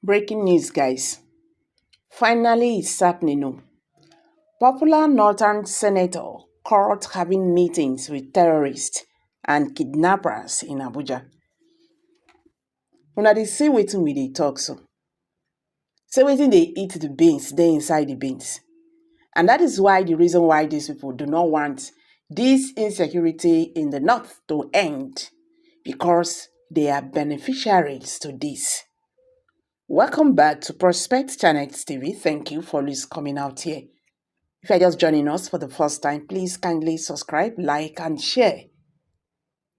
Breaking news, guys. Finally, it's happening. Popular Northern Senator caught having meetings with terrorists and kidnappers in Abuja. Una dey see wetin we dey talk so. Say wetin dey eat the beans dey inside the beans. And that is why the reason why these people do not want this insecurity in the north to end, because they are beneficiaries to this. Welcome back to Prospect Çãüght TV. Thank you for always coming out here. If you're just joining us for the first time, please kindly subscribe, like, and share.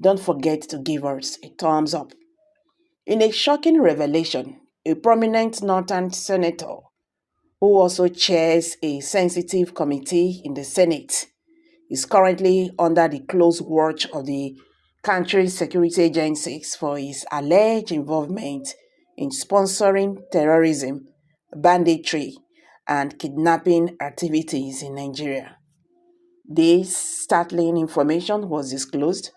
Don't forget to give us a thumbs up. In a shocking revelation, a prominent Northern senator who also chairs a sensitive committee in the Senate is currently under the close watch of the country's security agencies for his alleged involvement in sponsoring terrorism, banditry, and kidnapping activities in Nigeria. This startling information was disclosed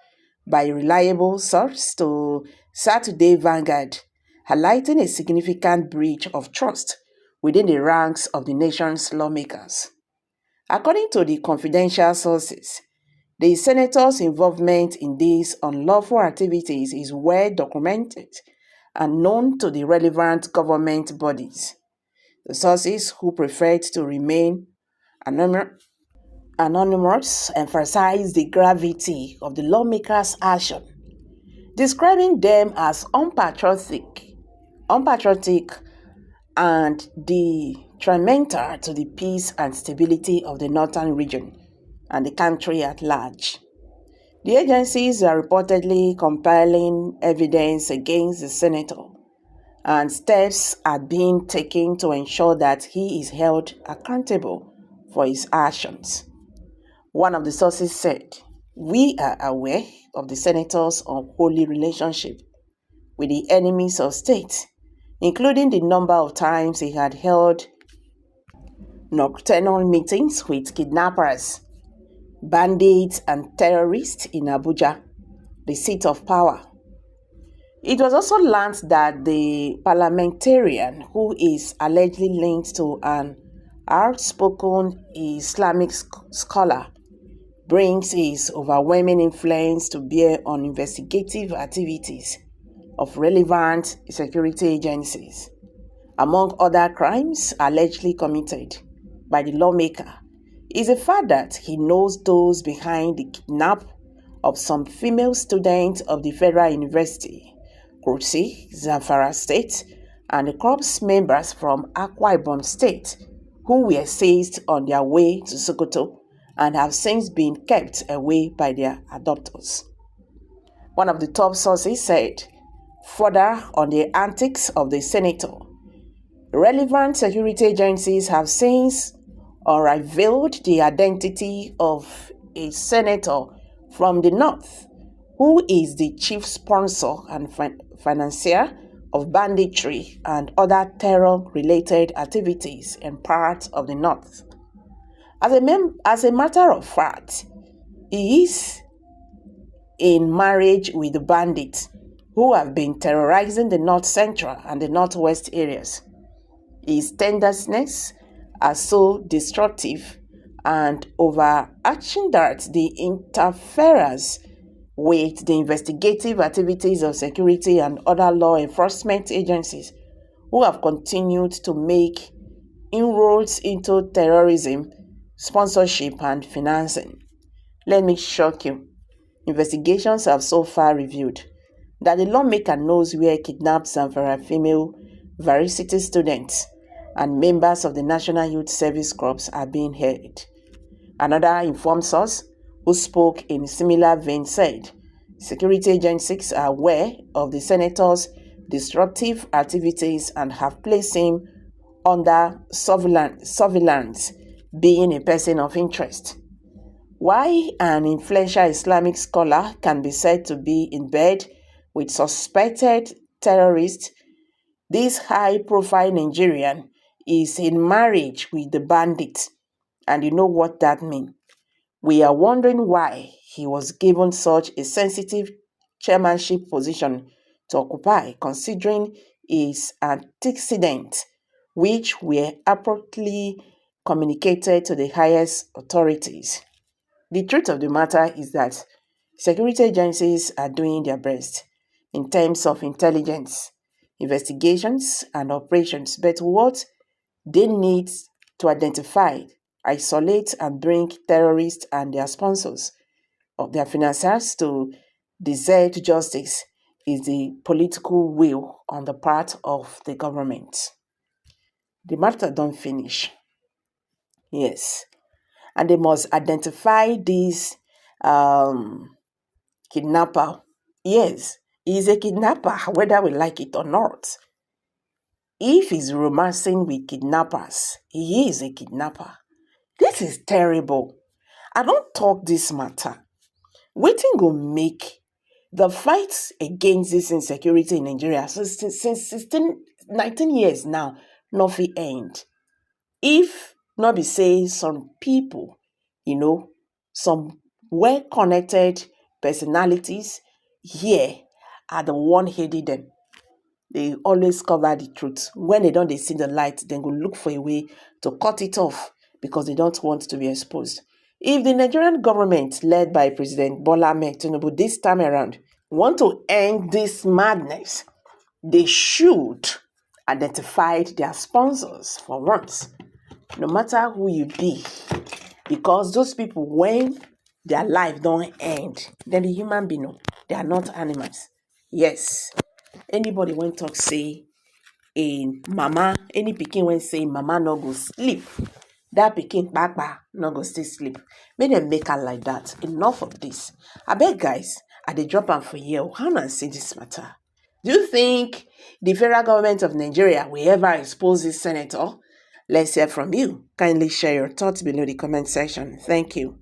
by a reliable source to Saturday Vanguard, highlighting a significant breach of trust within the ranks of the nation's lawmakers. According to the confidential sources, the senator's involvement in these unlawful activities is well documented and known to the relevant government bodies. The sources, who preferred to remain anonymous, emphasize the gravity of the lawmakers' action, describing them as unpatriotic and detrimental to the peace and stability of the northern region and the country at large. The agencies are reportedly compiling evidence against the senator, and steps are being taken to ensure that he is held accountable for his actions. One of the sources said, "We are aware of the senator's unholy relationship with the enemies of state, including the number of times he had held nocturnal meetings with kidnappers, bandits, and terrorists in Abuja, the seat of power." It was also learned that the parliamentarian, who is allegedly linked to an outspoken Islamic scholar, brings his overwhelming influence to bear on investigative activities of relevant security agencies. Among other crimes allegedly committed by the lawmaker is the fact that he knows those behind the kidnap of some female students of the Federal University, Çãüght, Zamfara State, and the corps members from Akwa Ibom State, who were seized on their way to Sokoto and have since been kept away by their abductors. One of the top sources said, further on the antics of the senator, relevant security agencies have since unveiled the identity of a senator from the north who is the chief sponsor and financier of banditry and other terror-related activities in parts of the north. As a matter of fact, he is in marriage with the bandits who have been terrorizing the north central and the northwest areas. His tendencies are so destructive and overarching that the interference with the investigative activities of security and other law enforcement agencies who have continued to make inroads into terrorism, sponsorship, and financing. Let me shock you. Investigations have so far revealed that the lawmaker knows where kidnapped Zamfara female varsity students and members of the National Youth Service Corps are being held. Another informed source who spoke in similar vein said, security agencies are aware of the senator's disruptive activities and have placed him under surveillance, being a person of interest. Why an influential Islamic scholar can be said to be in bed with suspected terrorists, this high-profile Nigerian is in marriage with the bandits, and you know what that means. We are wondering why he was given such a sensitive chairmanship position to occupy, considering is antecedent which were appropriately communicated to the highest authorities. The truth of the matter is that security agencies are doing their best in terms of intelligence, investigations, and operations, but what they need to identify, isolate, and bring terrorists and their sponsors of their financiers to deserved justice is the political will on the part of the government. The matter don't finish. Yes. And they must identify this kidnapper. Yes, he's a kidnapper, whether we like it or not. If he's romancing with kidnappers, he is a kidnapper. This is terrible. I don't talk this matter. Wetin go make the fight against this insecurity in Nigeria since 19 years now not fit end? If not be say some people, some well-connected personalities here are the one heading them. They always cover the truth. When they don't see the light, they go look for a way to cut it off because they don't want to be exposed. If the Nigerian government, led by President Bola Ahmed Tinubu this time around, want to end this madness, they should identify their sponsors for once, no matter who you be. Because those people, when their life don't end, then the human being, they are not animals. Yes. Anybody when talk say mama, any pikin when say mama no go sleep, that pikin kpakpa no go still sleep. Make them make her like that. Enough of this. I beg guys, I dey drop am for you. How na see this matter? Do you think the federal government of Nigeria will ever expose this senator? Let's hear from you. Kindly share your thoughts below the comment section. Thank you.